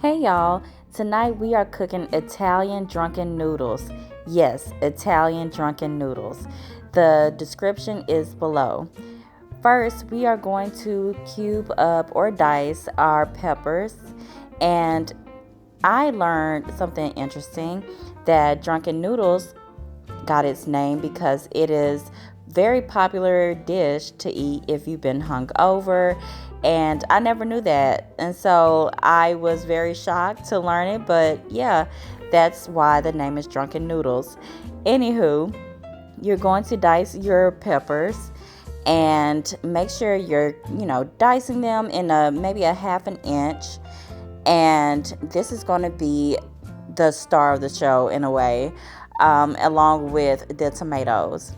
Hey y'all, tonight we are cooking Italian drunken noodles. Yes, Italian drunken noodles. The description is below. First, we are going to cube up or dice our peppers, and I learned something interesting that drunken noodles got its name because it is very popular dish to eat if you've been hungover, and I never knew that, and so I was very shocked to learn it. But yeah, that's why the name is drunken noodles. Anywho, you're going to dice your peppers and make sure you're dicing them in a maybe a half an inch, and this is going to be the star of the show in a way, along with the tomatoes.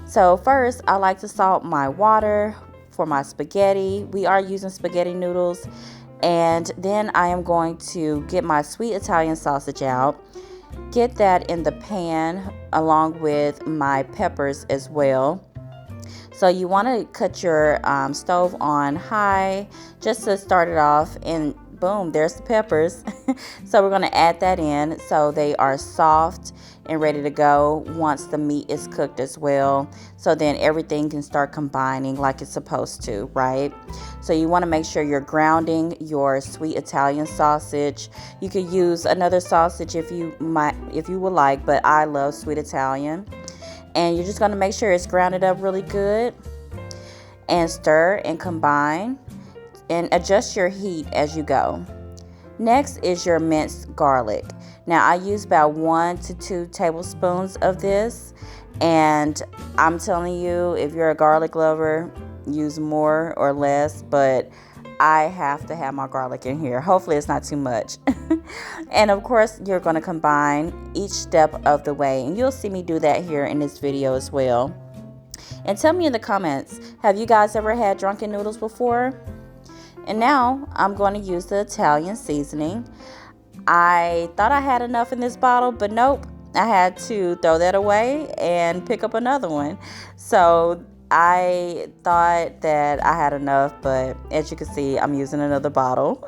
So first, I like to salt my water for my spaghetti. We are using spaghetti noodles. And then I am going to get my sweet Italian sausage out, get that in the pan along with my peppers as well. So you want to cut your stove on high just to start it off, and boom, there's the peppers. So we're going to add that in so they are soft and ready to go once the meat is cooked as well. So then everything can start combining like it's supposed to, right? So you want to make sure you're grounding your sweet Italian sausage. You could use another sausage if you would like, but I love sweet Italian. And you're just going to make sure it's grounded up really good, and stir and combine and adjust your heat as you go. Next is your minced garlic. Now I use about 1 to 2 tablespoons of this, and I'm telling you, if you're a garlic lover, use more or less, but I have to have my garlic in here. Hopefully it's not too much. And of course, you're going to combine each step of the way, and you'll see me do that here in this video as well. And tell me in the comments, have you guys ever had drunken noodles before? And now I'm going to use the Italian seasoning. I thought I had enough in this bottle, but nope. I had to throw that away and pick up another one. So I thought that I had enough, but as you can see, I'm using another bottle.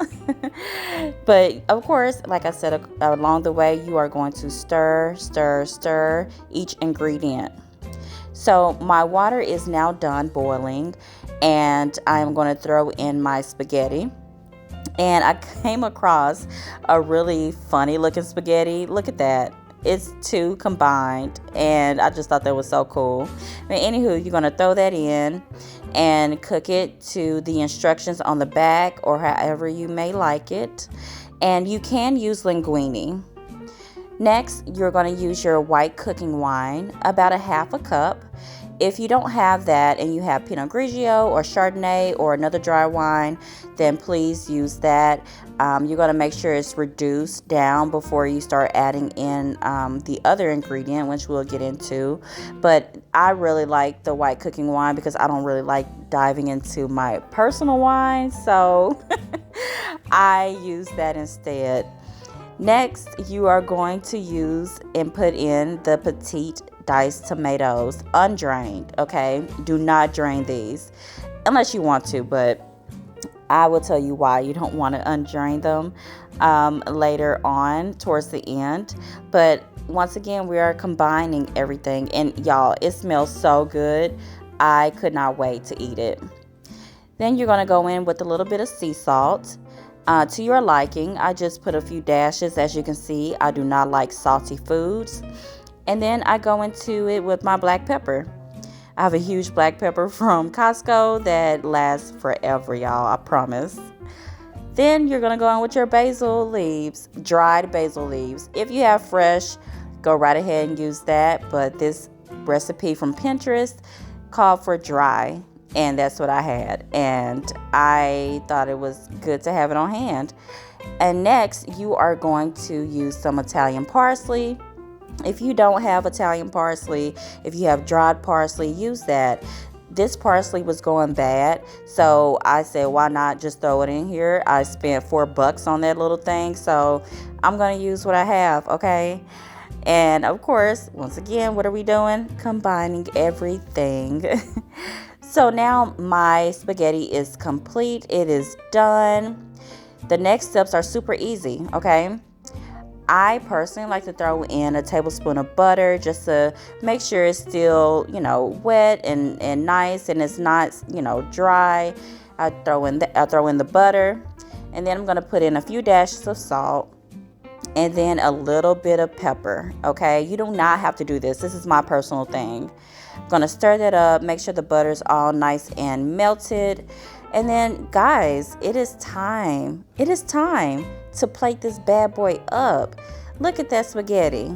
But of course, like I said, along the way, you are going to stir each ingredient. So my water is now done boiling, and I'm going to throw in my spaghetti. And I came across a really funny looking spaghetti. Look at that. It's 2 combined, and I just thought that was so cool. But anywho, you're going to throw that in and cook it to the instructions on the back, or however you may like it. And you can use linguine. Next, you're going to use your white cooking wine, about a half a cup. If you don't have that and you have Pinot Grigio or Chardonnay or another dry wine, then please use that. You're going to make sure it's reduced down before you start adding in the other ingredient, which we'll get into. But I really like the white cooking wine because I don't really like diving into my personal wine, so I use that instead. Next, you are going to use and put in the petite diced tomatoes, undrained, okay? Do not drain these unless you want to, but I will tell you why you don't want to undrain them later on towards the end. But once again, we are combining everything, and y'all, it smells so good. I could not wait to eat it. Then you're going to go in with a little bit of sea salt. To your liking, I just put a few dashes. As you can see, I do not like salty foods. And then I go into it with my black pepper. I have a huge black pepper from Costco that lasts forever, y'all, I promise. Then you're going to go in with your basil leaves, dried basil leaves. If you have fresh, go right ahead and use that. But this recipe from Pinterest called for dry, and that's what I had. And I thought it was good to have it on hand. And next, you are going to use some Italian parsley. If you don't have Italian parsley, if you have dried parsley, use that. This parsley was going bad, so I said, why not just throw it in here? I spent $4 on that little thing, so I'm going to use what I have, okay? And of course, once again, what are we doing? Combining everything. So now my spaghetti is complete. It is done. The next steps are super easy, okay? I personally like to throw in a tablespoon of butter just to make sure it's still, wet and nice and it's not, dry. I throw in the butter, and then I'm going to put in a few dashes of salt and then a little bit of pepper, okay? You do not have to do this. This is my personal thing. I'm going to stir that up, make sure the butter's all nice and melted. And then, guys, it is time. It is time to plate this bad boy up. Look at that spaghetti.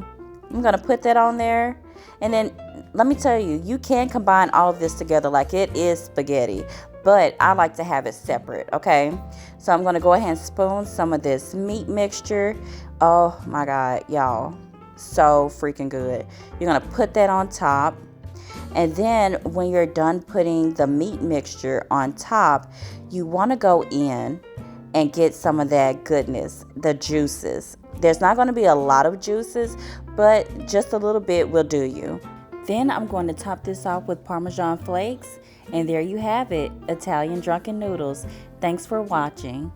I'm going to put that on there. And then, let me tell you, you can combine all of this together like it is spaghetti. But I like to have it separate, okay? So I'm going to go ahead and spoon some of this meat mixture. Oh, my God, y'all. So freaking good. You're going to put that on top. And then when you're done putting the meat mixture on top, you want to go in and get some of that goodness, the juices. There's not going to be a lot of juices, but just a little bit will do you. Then I'm going to top this off with Parmesan flakes. And there you have it, Italian Drunken Noodles. Thanks for watching.